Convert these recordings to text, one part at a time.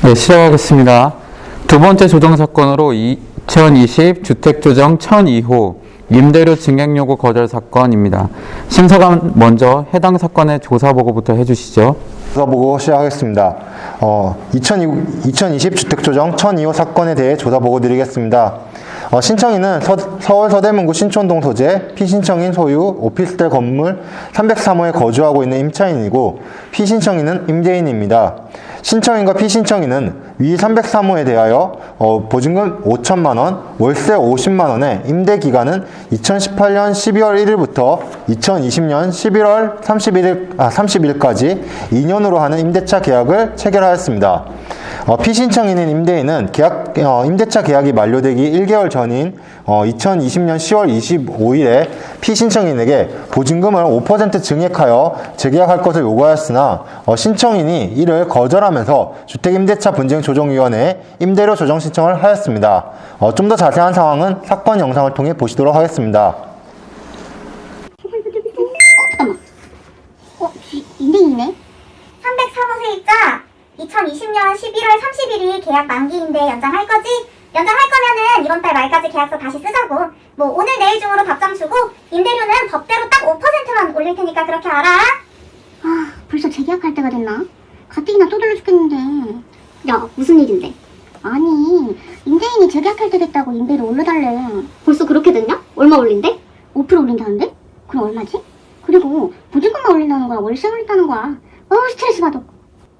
네, 시작하겠습니다. 두 번째 조정 사건으로 2020 주택조정 1002호 임대료 증액 요구 거절 사건입니다. 심사관 먼저 해당 사건의 조사 보고부터 해주시죠. 조사 보고 시작하겠습니다. 2020 주택조정 1002호 사건에 대해 조사 보고 드리겠습니다. 신청인은 서울 서대문구 신촌동 소재 피신청인 소유 오피스텔 건물 303호에 거주하고 있는 임차인이고 피신청인은 임대인입니다. 신청인과 피신청인은 위 303호에 대하여 보증금 5천만 원, 월세 50만 원에 임대 기간은 2018년 12월 1일부터 2020년 11월 30일까지 2년으로 하는 임대차 계약을 체결하였습니다. 피신청인인 임대인은 임대차 계약이 만료되기 1개월 전인 2020년 10월 25일에 피신청인에게 보증금을 5% 증액하여 재계약할 것을 요구하였으나 신청인이 이를 거절하면서 주택임대차분쟁조정위원회에 임대료 조정 신청을 하였습니다. 좀 더 자세한 상황은 사건 영상을 통해 보시도록 하겠습니다. 잠깐만. 임대인이네? 303호 세입자 2020년 11월 30일이 계약 만기인데 연장할 거지? 연장할 거면은 이번 달 말까지 계약서 다시 쓰자고. 뭐 오늘 내일 중으로 답장 주고 임대료는 법대로 딱 5%만 올릴 테니까 그렇게 알아? 아, 벌써 재계약할 때가 됐나? 가뜩이나 쪼들려 죽겠는데. 야, 무슨 일인데? 아니, 임대인이 재계약할 때 됐다고 임대료 올려달래. 벌써 그렇게 됐냐? 얼마 올린대? 5% 올린다는데? 그럼 얼마지? 그리고 보증금만 올린다는 거야? 월세 올린다는 거야? 스트레스 받아.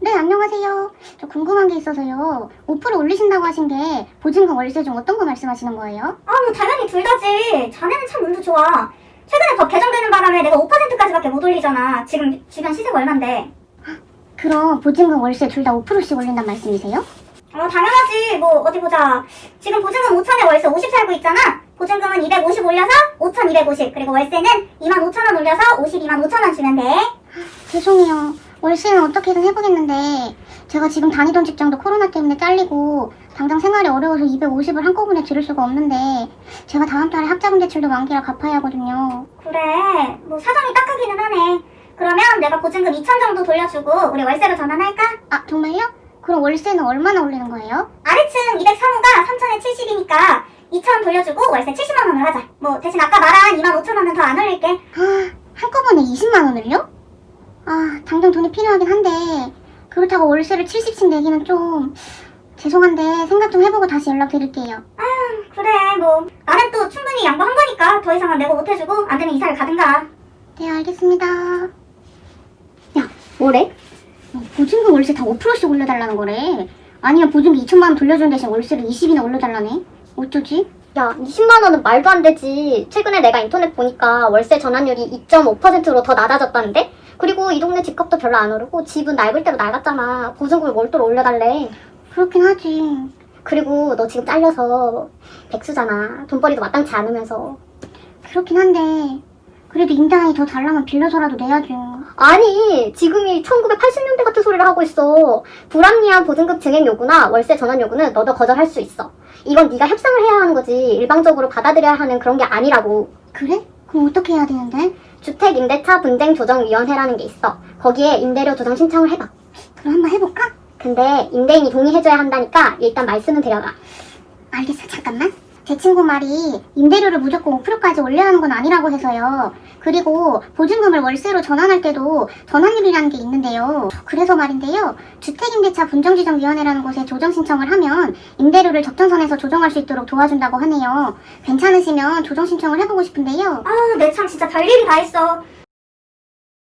네, 안녕하세요. 저 궁금한 게 있어서요. 5% 올리신다고 하신 게 보증금 월세 중 어떤 거 말씀하시는 거예요? 뭐 당연히 둘 다지. 자네는 참 운도 좋아. 최근에 법 개정되는 바람에 내가 5%까지밖에 못 올리잖아. 지금 주변 시세가 얼만데. 그럼 보증금 월세 둘 다 5%씩 올린단 말씀이세요? 당연하지. 뭐 어디 보자. 지금 보증금 5천에 월세 50 살고 있잖아. 보증금은 250 올려서 5,250. 그리고 월세는 25,000원 올려서 52만 5천원 주면 돼. 죄송해요. 월세는 어떻게든 해보겠는데 제가 지금 다니던 직장도 코로나 때문에 잘리고 당장 생활이 어려워서 250을 한꺼번에 들을 수가 없는데 제가 다음 달에 학자금 대출도 만기라 갚아야 하거든요. 그래. 뭐 사정이 딱하기는 하네. 그러면 내가 보증금 2천 정도 돌려주고 우리 월세로 전환할까? 아, 정말요? 그럼 월세는 얼마나 올리는 거예요? 아래층 203호가 3천에 70이니까 2천 돌려주고 월세 70만 원을 하자. 뭐 대신 아까 말한 2만 5천 원은 더 안 올릴게. 한꺼번에 20만 원을요? 당장 돈이 필요하긴 한데 그렇다고 월세를 70씩 내기는 좀 죄송한데 생각 좀 해보고 다시 연락드릴게요. 그래 뭐 나는 또 충분히 양보한 거니까 더 이상은 내고 못해주고 안 되면 이사를 가든가. 네, 알겠습니다. 야, 뭐래? 보증금 월세 다 5%씩 올려달라는 거래. 아니면 보증금 2천만 원 돌려주는 대신 월세를 20이나 올려달라네. 어쩌지? 야, 20만 원은 말도 안 되지. 최근에 내가 인터넷 보니까 월세 전환율이 2.5%로 더 낮아졌다는데? 그리고 이 동네 집값도 별로 안 오르고 집은 낡을 대로 낡았잖아. 보증금을 몰도로 올려달래. 그렇긴 하지. 그리고 너 지금 잘려서 백수잖아. 돈벌이도 마땅치 않으면서. 그렇긴 한데 그래도 임대인이 더 달라면 빌려서라도 내야죠. 아니, 지금이 1980년대 같은 소리를 하고 있어. 불합리한 보증금 증액 요구나 월세 전환 요구는 너도 거절할 수 있어. 이건 네가 협상을 해야 하는 거지 일방적으로 받아들여야 하는 그런 게 아니라고. 그래? 그럼 어떻게 해야 되는데? 주택임대차분쟁조정위원회라는 게 있어. 거기에 임대료 조정 신청을 해봐. 그럼 한번 해볼까? 근데 임대인이 동의해줘야 한다니까 일단 말씀은 드려봐. 알겠어, 잠깐만. 제 친구 말이 임대료를 무조건 5%까지 올려야 하는 건 아니라고 해서요. 그리고 보증금을 월세로 전환할 때도 전환율이라는 게 있는데요. 그래서 말인데요. 주택임대차분쟁조정위원회라는 곳에 조정 신청을 하면 임대료를 적정선에서 조정할 수 있도록 도와준다고 하네요. 괜찮으시면 조정 신청을 해보고 싶은데요. 내 참 진짜 별일이 다 있어.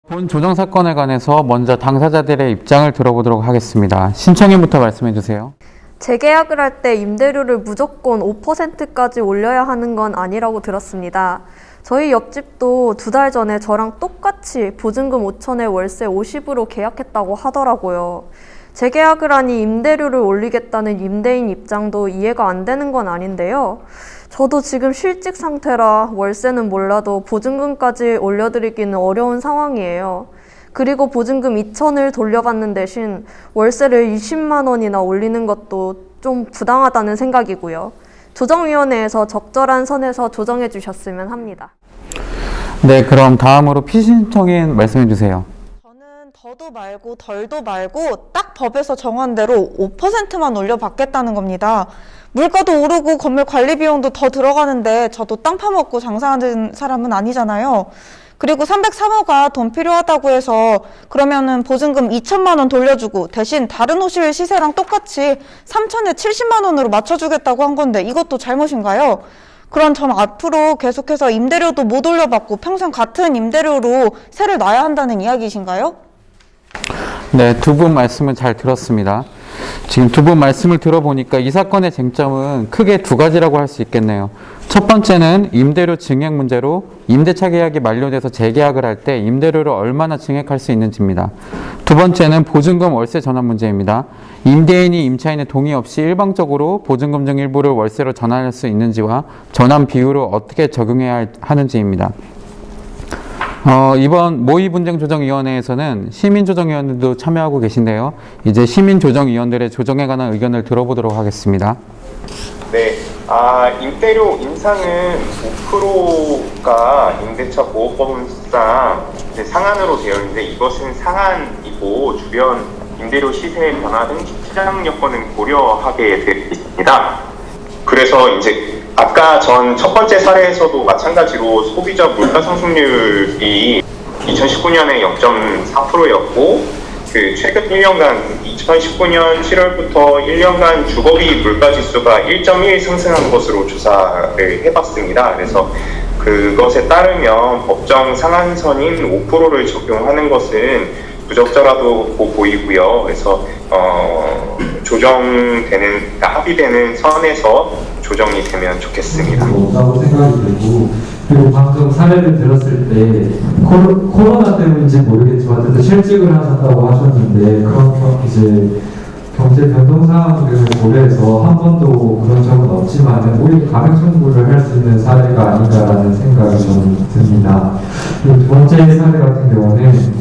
본 조정 사건에 관해서 먼저 당사자들의 입장을 들어보도록 하겠습니다. 신청인부터 말씀해 주세요. 재계약을 할 때 임대료를 무조건 5%까지 올려야 하는 건 아니라고 들었습니다. 저희 옆집도 2달 전에 저랑 똑같이 보증금 5천에 월세 50으로 계약했다고 하더라고요. 재계약을 하니 임대료를 올리겠다는 임대인 입장도 이해가 안 되는 건 아닌데요. 저도 지금 실직 상태라 월세는 몰라도 보증금까지 올려드리기는 어려운 상황이에요. 그리고 보증금 2천을 돌려받는 대신 월세를 20만 원이나 올리는 것도 좀 부당하다는 생각이고요. 조정위원회에서 적절한 선에서 조정해 주셨으면 합니다. 네, 그럼 다음으로 피신청인 말씀해 주세요. 저는 더 더도 말고 덜도 말고 딱 법에서 정한 대로 5%만 올려받겠다는 겁니다. 물가도 오르고 건물 관리 비용도 더 들어가는데 저도 땅 파먹고 장사하는 사람은 아니잖아요. 그리고 303호가 돈 필요하다고 해서 그러면은 보증금 2천만 원 돌려주고 대신 다른 호실 시세랑 똑같이 3천에 70만 원으로 맞춰주겠다고 한 건데 이것도 잘못인가요? 그럼 전 앞으로 계속해서 임대료도 못 올려받고 평생 같은 임대료로 세를 놔야 한다는 이야기이신가요? 네, 두 분 말씀을 잘 들었습니다. 지금 두 분 말씀을 들어보니까 이 사건의 쟁점은 크게 두 가지라고 할 수 있겠네요. 첫 번째는 임대료 증액 문제로 임대차 계약이 만료돼서 재계약을 할 때 임대료를 얼마나 증액할 수 있는지입니다. 두 번째는 보증금 월세 전환 문제입니다. 임대인이 임차인의 동의 없이 일방적으로 보증금 중 일부를 월세로 전환할 수 있는지와 전환 비율을 어떻게 적용해야 하는지입니다. 이번 모의분쟁조정위원회에서는 시민조정위원들도 참여하고 계신데요. 이제 시민조정위원들의 조정에 관한 의견을 들어보도록 하겠습니다. 네, 임대료 인상은 5%가 임대차 보호법상 상한으로 되어 있는데 이것은 상한이고 주변 임대료 시세 변화 등 시장 여건을 고려하게 되어 있습니다. 그래서 이제 아까 전 첫 번째 사례에서도 마찬가지로 소비자 물가 상승률이 2019년에 0.4%였고 그 최근 1년간 2019년 7월부터 1년간 주거비 물가 지수가 1.1 상승한 것으로 조사를 해봤습니다. 그래서 그것에 따르면 법정 상한선인 5%를 적용하는 것은 부적절하다고 보이고요. 그래서 합의되는 선에서 조정이 되면 좋겠습니다. 없다고 생각이 들고, 그리고 방금 사례를 들었을 때 코로나 때문인지 모르겠지만 어쨌든 실직을 하셨다고 하셨는데 그런 이제 경제 변동 상황들을 고려해서 한 번도 그런 적은 없지만 오히려 가격 청구를 할 수 있는 사례가 아닌가라는 생각이 저는 듭니다. 그리고 두 번째 사례 같은 경우는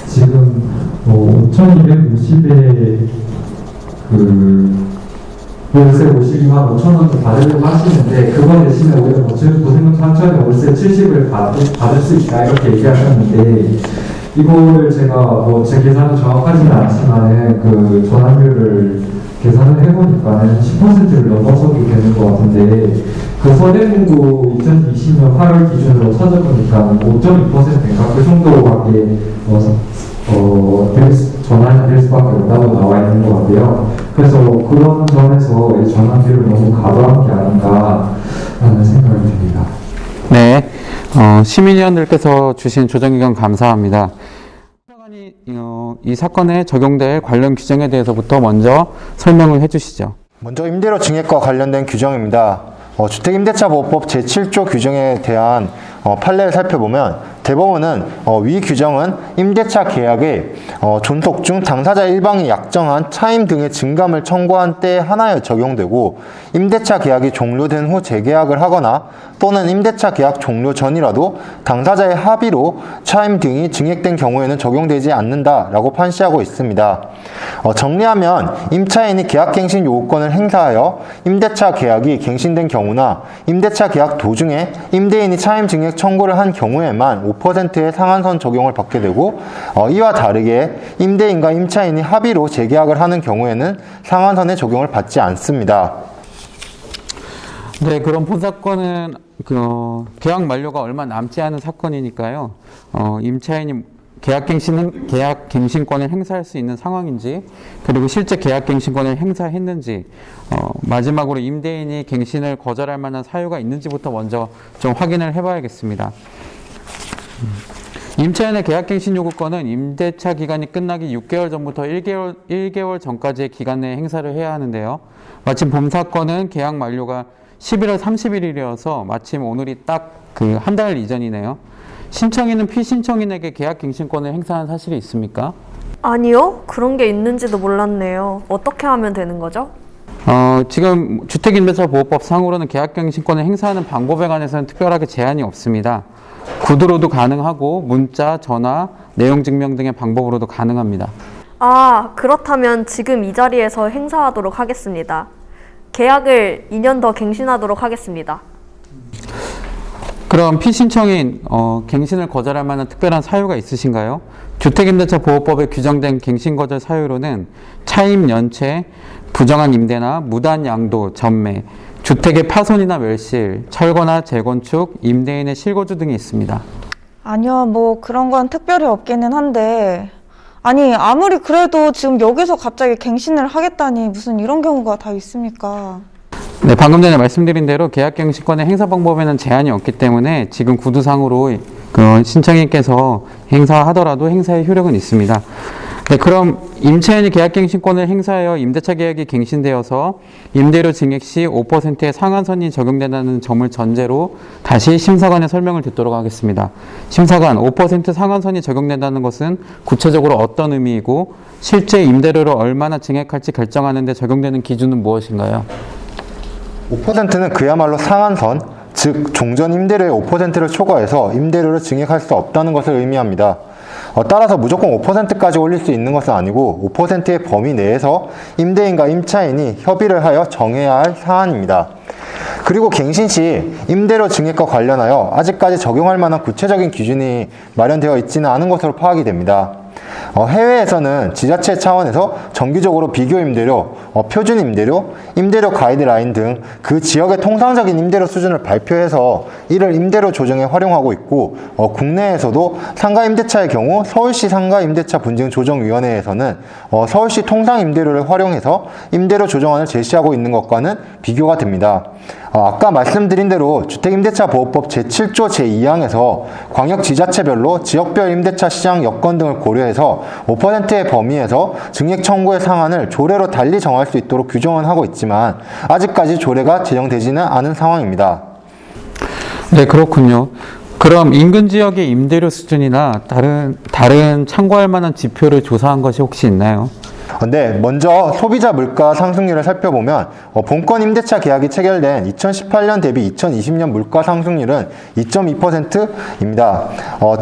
지금 5,250에 월세 52만 5천 원도 받으려고 하시는데 그거 대신에 오히려 보증금 3천에 월세 70을 받을 수 있다 이렇게 얘기하셨는데 이거를 제가 제 계산은 정확하지는 않지만은 그 전환율을 계산을 해보니까는 10%를 넘어서도 되는 것 같은데 그 서대문구 2020년 8월 기준으로 찾아보니까 5.2%인가 그 정도밖에 전환이 될 수밖에 없다고 나와 있는 것 같아요. 그래서 그런 점에서 이 전환비를 너무 과도한 게 아닌가라는 생각이 듭니다. 네, 시민위원들께서 주신 조정의견 감사합니다. 이 사건에 적용될 관련 규정에 대해서부터 먼저 설명을 해주시죠. 먼저 임대료 증액과 관련된 규정입니다. 주택임대차보호법 제7조 규정에 대한 판례를 살펴보면 대법원은 위 규정은 임대차 계약의 존속 중 당사자 일방이 약정한 차임 등의 증감을 청구한 때에 한하여 적용되고 임대차 계약이 종료된 후 재계약을 하거나 또는 임대차 계약 종료 전이라도 당사자의 합의로 차임 등이 증액된 경우에는 적용되지 않는다라고 판시하고 있습니다. 정리하면 임차인이 계약갱신 요구권을 행사하여 임대차 계약이 갱신된 경우나 임대차 계약 도중에 임대인이 차임 증액 청구를 한 경우에만 5%의 상한선 적용을 받게 되고 이와 다르게 임대인과 임차인이 합의로 재계약을 하는 경우에는 상한선의 적용을 받지 않습니다. 네, 그럼 본 사건은 계약 만료가 얼마 남지 않은 사건이니까요. 임차인이 계약갱신권을 행사할 수 있는 상황인지, 그리고 실제 계약갱신권을 행사했는지, 마지막으로 임대인이 갱신을 거절할 만한 사유가 있는지부터 먼저 좀 확인을 해봐야겠습니다. 임차인의 계약갱신 요구권은 임대차 기간이 끝나기 6개월 전부터 1개월 전까지의 기간 내에 행사를 해야 하는데요. 마침 본 사건은 계약 만료가 11월 30일이어서 마침 오늘이 딱 그 한 달 이전이네요. 신청인은 피신청인에게 계약갱신권을 행사한 사실이 있습니까? 아니요. 그런 게 있는지도 몰랐네요. 어떻게 하면 되는 거죠? 지금 주택임대차보호법 상으로는 계약갱신권을 행사하는 방법에 관해서는 특별하게 제한이 없습니다. 구두로도 가능하고 문자, 전화, 내용 증명 등의 방법으로도 가능합니다. 그렇다면 지금 이 자리에서 행사하도록 하겠습니다. 계약을 2년 더 갱신하도록 하겠습니다. 그럼 피신청인 갱신을 거절할 만한 특별한 사유가 있으신가요? 주택임대차 보호법에 규정된 갱신거절 사유로는 차임 연체, 부정한 임대나 무단 양도, 전매, 주택의 파손이나 멸실, 철거나 재건축, 임대인의 실거주 등이 있습니다. 아니요, 뭐 그런 건 특별히 없기는 한데 아니 아무리 그래도 지금 여기서 갑자기 갱신을 하겠다니 무슨 이런 경우가 다 있습니까? 네, 방금 전에 말씀드린 대로 계약갱신권의 행사 방법에는 제한이 없기 때문에 지금 구두상으로 신청인께서 행사하더라도 행사의 효력은 있습니다. 네, 그럼 임차인이 계약갱신권을 행사하여 임대차 계약이 갱신되어서 임대료 증액 시 5%의 상한선이 적용된다는 점을 전제로 다시 심사관의 설명을 듣도록 하겠습니다. 심사관, 5% 상한선이 적용된다는 것은 구체적으로 어떤 의미이고 실제 임대료를 얼마나 증액할지 결정하는 데 적용되는 기준은 무엇인가요? 5%는 그야말로 상한선, 즉 종전 임대료의 5%를 초과해서 임대료를 증액할 수 없다는 것을 의미합니다. 따라서 무조건 5%까지 올릴 수 있는 것은 아니고 5%의 범위 내에서 임대인과 임차인이 협의를 하여 정해야 할 사안입니다. 그리고 갱신 시 임대료 증액과 관련하여 아직까지 적용할 만한 구체적인 기준이 마련되어 있지는 않은 것으로 파악이 됩니다. 해외에서는 지자체 차원에서 정기적으로 비교 임대료, 표준 임대료, 임대료 가이드라인 등 그 지역의 통상적인 임대료 수준을 발표해서 이를 임대료 조정에 활용하고 있고, 국내에서도 상가 임대차의 경우 서울시 상가 임대차 분쟁 조정위원회에서는 서울시 통상 임대료를 활용해서 임대료 조정안을 제시하고 있는 것과는 비교가 됩니다. 아까 말씀드린 대로 주택임대차보호법 제7조 제2항에서 광역지자체별로 지역별 임대차 시장 여건 등을 고려해서 5%의 범위에서 증액 청구의 상한을 조례로 달리 정할 수 있도록 규정은 하고 있지만 아직까지 조례가 제정되지는 않은 상황입니다. 네, 그렇군요. 그럼 인근 지역의 임대료 수준이나 다른 참고할 만한 지표를 조사한 것이 혹시 있나요? 네, 먼저 소비자 물가 상승률을 살펴보면 본건 임대차 계약이 체결된 2018년 대비 2020년 물가 상승률은 2.2%입니다.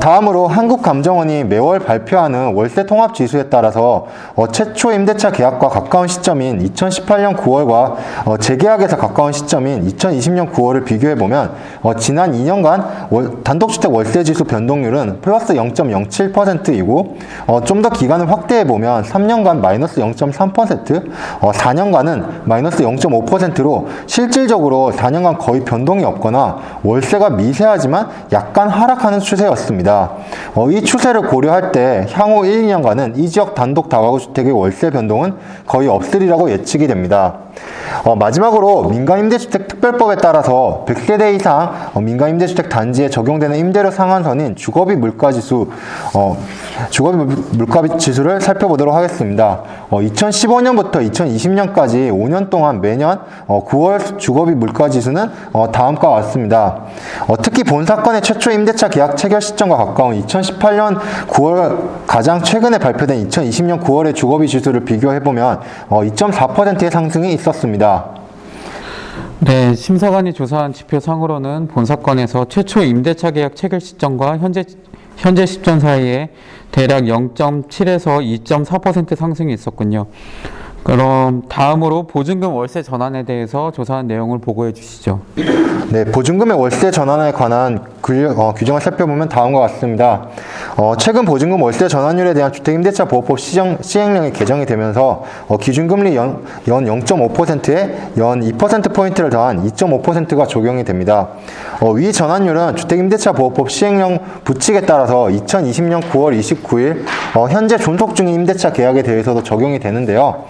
다음으로 한국감정원이 매월 발표하는 월세 통합 지수에 따라서 최초 임대차 계약과 가까운 시점인 2018년 9월과 재계약에서 가까운 시점인 2020년 9월을 비교해보면 지난 2년간 단독주택 월세 지수 변동률은 플러스 0.07%이고 좀 더 기간을 확대해보면 3년간 마이너스 0.3%, 4년간은 마이너스 0.5%로 실질적으로 4년간 거의 변동이 없거나 월세가 미세하지만 약간 하락하는 추세였습니다. 이 추세를 고려할 때 향후 1, 2년간은 이 지역 단독 다가구 주택의 월세 변동은 거의 없으리라고 예측이 됩니다. 마지막으로 민간임대주택 특별법에 따라서 100세대 이상 민간임대주택 단지에 적용되는 임대료 상한선인 주거비 물가지수, 주거비 지수를 살펴보도록 하겠습니다. 2015년부터 2020년까지 5년 동안 매년 9월 주거비 물가지수는 다음과 같습니다. 특히 본 사건의 최초 임대차 계약 체결 시점과 가까운 2018년 9월 가장 최근에 발표된 2020년 9월의 주거비 지수를 비교해보면 2.4%의 상승이 있었습니다. 네, 심사관이 조사한 지표상으로는 본 사건에서 최초 임대차 계약 체결 시점과 현재 시점 사이에 대략 0.7에서 2.4% 상승이 있었군요. 그럼 다음으로 보증금 월세 전환에 대해서 조사한 내용을 보고해 주시죠. 네, 보증금의 월세 전환에 관한 규정을 살펴보면 다음과 같습니다. 최근 보증금 월세 전환율에 대한 주택임대차보호법 시행령이 개정이 되면서 기준금리 연 0.5%에 연 2%포인트를 더한 2.5%가 적용이 됩니다. 위 전환율은 주택임대차보호법 시행령 부칙에 따라서 2020년 9월 29일 현재 존속 중인 임대차 계약에 대해서도 적용이 되는데요.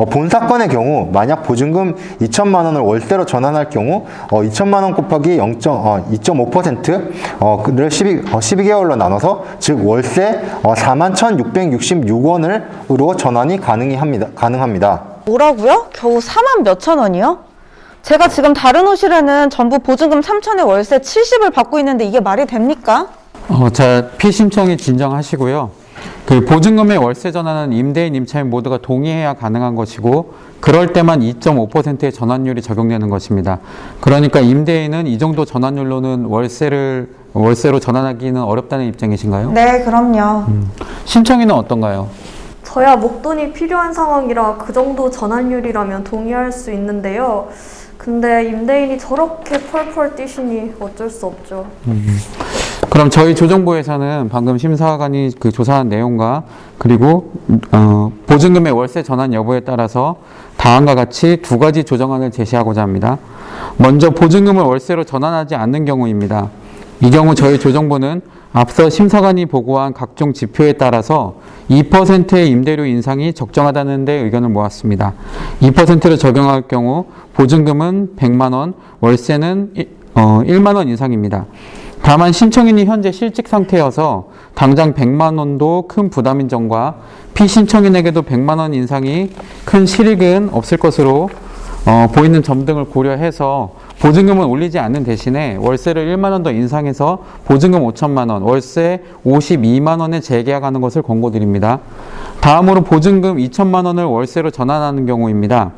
본 사건의 경우 만약 보증금 2천만 원을 월세로 전환할 경우 2천만 원 곱하기 2.5%를 12개월로 나눠서 즉 월세 41,666원으로 전환이 가능합니다. 뭐라고요? 겨우 4만 몇천 원이요? 제가 지금 다른 호실에는 전부 보증금 3천에 월세 70을 받고 있는데 이게 말이 됩니까? 자, 피신청이 진정하시고요. 그 보증금의 월세 전환은 임대인, 임차인 모두가 동의해야 가능한 것이고 그럴 때만 2.5%의 전환율이 적용되는 것입니다. 그러니까 임대인은 이 정도 전환율로는 월세로 전환하기는 어렵다는 입장이신가요? 네, 그럼요. 신청인은 어떤가요? 저야 목돈이 필요한 상황이라 그 정도 전환율이라면 동의할 수 있는데요. 근데 임대인이 저렇게 펄펄 뛰시니 어쩔 수 없죠. 그럼 저희 조정부에서는 방금 심사관이 그 조사한 내용과 그리고 보증금의 월세 전환 여부에 따라서 다음과 같이 두 가지 조정안을 제시하고자 합니다. 먼저 보증금을 월세로 전환하지 않는 경우입니다. 이 경우 저희 조정부는 앞서 심사관이 보고한 각종 지표에 따라서 2%의 임대료 인상이 적정하다는 데 의견을 모았습니다. 2%를 적용할 경우 보증금은 100만 원, 월세는 1만 원 인상입니다. 다만 신청인이 현재 실직 상태여서 당장 100만 원도 큰 부담인 점과 피신청인에게도 100만 원 인상이 큰 실익은 없을 것으로 보이는 점 등을 고려해서 보증금은 올리지 않는 대신에 월세를 1만 원 더 인상해서 보증금 5천만 원, 월세 52만 원에 재계약하는 것을 권고드립니다. 다음으로 보증금 2천만 원을 월세로 전환하는 경우입니다.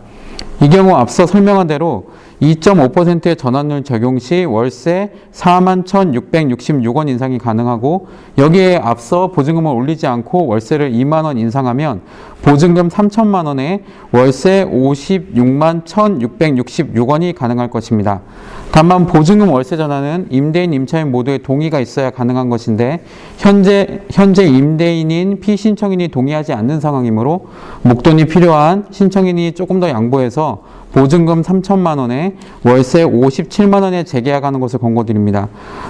이 경우 앞서 설명한 대로 2.5%의 전환율 적용 시 월세 41,666원 인상이 가능하고 여기에 앞서 보증금을 올리지 않고 월세를 2만 원 인상하면 보증금 3천만 원에 월세 56만 1,666원이 가능할 것입니다. 다만 보증금 월세 전환은 임대인, 임차인 모두의 동의가 있어야 가능한 것인데 현재 임대인인 피신청인이 동의하지 않는 상황이므로 목돈이 필요한 신청인이 조금 더 양보해서 보증금 3천만 원에 월세 57만 원에 재계약하는 것을 권고드립니다.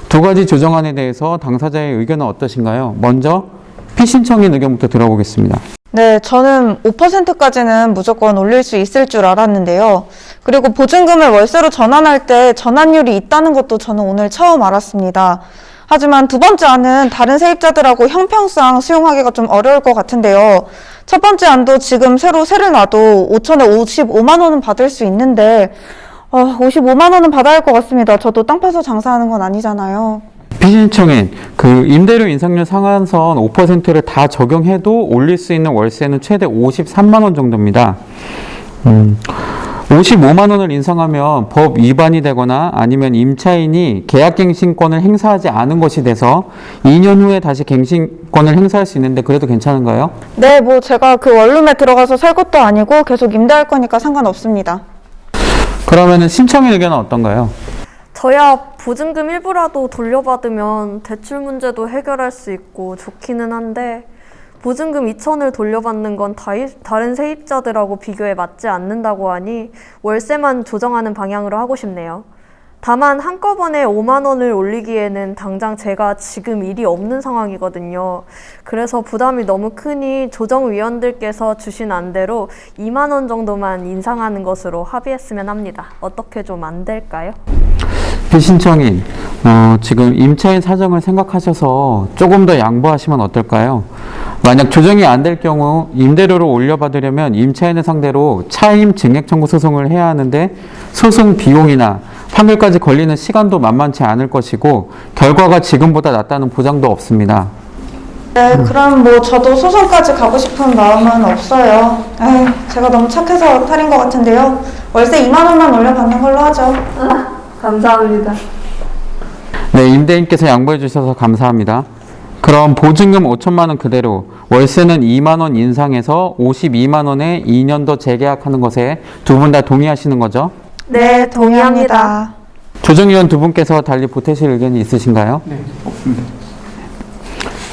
두 가지 조정안에 대해서 당사자의 의견은 어떠신가요? 먼저 피신청인 의견부터 들어보겠습니다. 네, 저는 5%까지는 무조건 올릴 수 있을 줄 알았는데요. 그리고 보증금을 월세로 전환할 때 전환율이 있다는 것도 저는 오늘 처음 알았습니다. 하지만 두 번째 안은 다른 세입자들하고 형평상 수용하기가 좀 어려울 것 같은데요. 첫 번째 안도 지금 새로 세를 놔도 5천에 55만 원은 받을 수 있는데 55만 원은 받아야 할 것 같습니다. 저도 땅 파서 장사하는 건 아니잖아요. 피신청인 그 임대료 인상률 상한선 5%를 다 적용해도 올릴 수 있는 월세는 최대 53만 원 정도입니다. 55만 원을 인상하면 법 위반이 되거나 아니면 임차인이 계약갱신권을 행사하지 않은 것이 돼서 2년 후에 다시 갱신권을 행사할 수 있는데 그래도 괜찮은가요? 네, 뭐 제가 그 원룸에 들어가서 살 것도 아니고 계속 임대할 거니까 상관없습니다. 그러면은 신청인 의견은 어떤가요? 저야 보증금 일부라도 돌려받으면 대출 문제도 해결할 수 있고 좋기는 한데 보증금 2천을 돌려받는 건 다른 세입자들하고 비교에 맞지 않는다고 하니 월세만 조정하는 방향으로 하고 싶네요. 다만 한꺼번에 5만 원을 올리기에는 당장 제가 지금 일이 없는 상황이거든요. 그래서 부담이 너무 크니 조정위원들께서 주신 안대로 2만 원 정도만 인상하는 것으로 합의했으면 합니다. 어떻게 좀 안 될까요? 피신청인 지금 임차인 사정을 생각하셔서 조금 더 양보하시면 어떨까요? 만약 조정이 안 될 경우 임대료를 올려받으려면 임차인을 상대로 차임 증액 청구 소송을 해야 하는데 소송 비용이나 판결까지 걸리는 시간도 만만치 않을 것이고 결과가 지금보다 낫다는 보장도 없습니다. 네, 그럼 뭐 저도 소송까지 가고 싶은 마음은 없어요. 제가 너무 착해서 탈인 것 같은데요. 월세 2만 원만 올려받는 걸로 하죠. 감사합니다. 네, 임대인께서 양보해 주셔서 감사합니다. 그럼 보증금 5천만 원 그대로 월세는 2만 원 인상해서 52만 원에 2년 더 재계약하는 것에 두 분 다 동의하시는 거죠? 네, 동의합니다. 조정위원 두 분께서 달리 보태실 의견이 있으신가요? 네, 없습니다.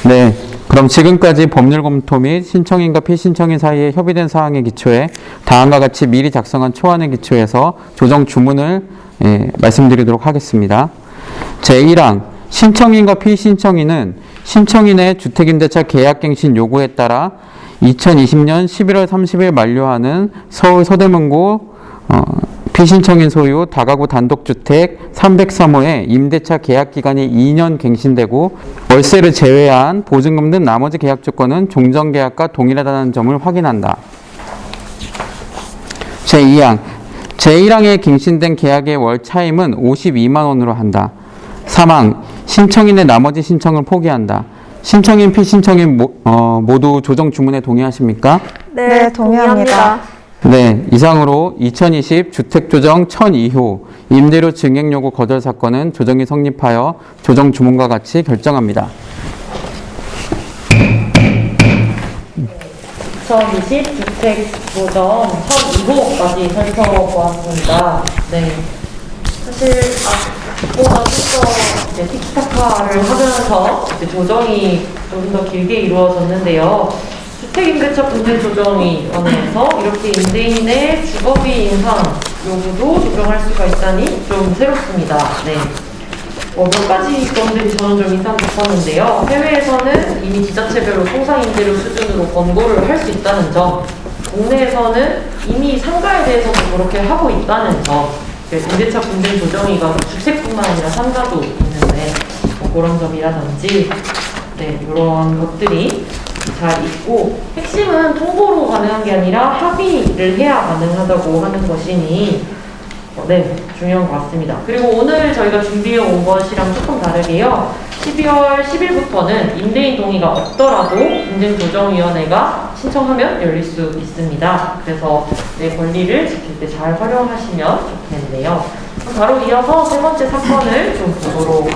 네, 그럼 지금까지 법률 검토 및 신청인과 피신청인 사이에 협의된 사항에 기초해 다음과 같이 미리 작성한 초안에 기초해서 조정 주문을 말씀드리도록 하겠습니다. 제1항 신청인과 피신청인은 신청인의 주택임대차 계약갱신 요구에 따라 2020년 11월 30일 만료하는 서울 서대문구 피신청인 소유 다가구 단독주택 303호의 임대차 계약기간이 2년 갱신되고 월세를 제외한 보증금 등 나머지 계약 조건은 종전계약과 동일하다는 점을 확인한다. 제2항 제1항에 갱신된 계약의 월 차임은 52만 원으로 한다. 3항 신청인의 나머지 신청을 포기한다. 신청인, 피신청인 모두 조정 주문에 동의하십니까? 네, 동의합니다. 네, 이상으로 2020 주택조정 1002호 임대료 증액 요구 거절 사건은 조정이 성립하여 조정 주문과 같이 결정합니다. 2020 주택조정 1002호까지 살펴보았습니다. 네. 사실 앞보다 좀더 티키타카를 하면서 이제 조정이 좀 더 길게 이루어졌는데요. 주택임대차 분쟁조정위원회에서 이렇게 임대인의 주거비 인상 요구도 조정할 수가 있다니 좀 새롭습니다. 네. 몇 가지 건들이 저는 좀 인상 깊었는데요. 해외에서는 이미 지자체별로 통상임대료 수준으로 권고를 할 수 있다는 점, 국내에서는 이미 상가에 대해서도 그렇게 하고 있다는 점, 임대차 분쟁 조정위가 주택뿐만 아니라 상가도 있는데 그런 점이라든지 이런 것들이 잘 있고, 핵심은 통보로 가능한 게 아니라 합의를 해야 가능하다고 하는 것이니 중요한 것 같습니다. 그리고 오늘 저희가 준비해 온 것이랑 조금 다르게요. 12월 10일부터는 임대인 동의가 없더라도 분쟁조정위원회가 신청하면 열릴 수 있습니다. 그래서 내 권리를 지킬 때 잘 활용하시면 좋겠네요. 바로 이어서 세 번째 사건을 좀 보도록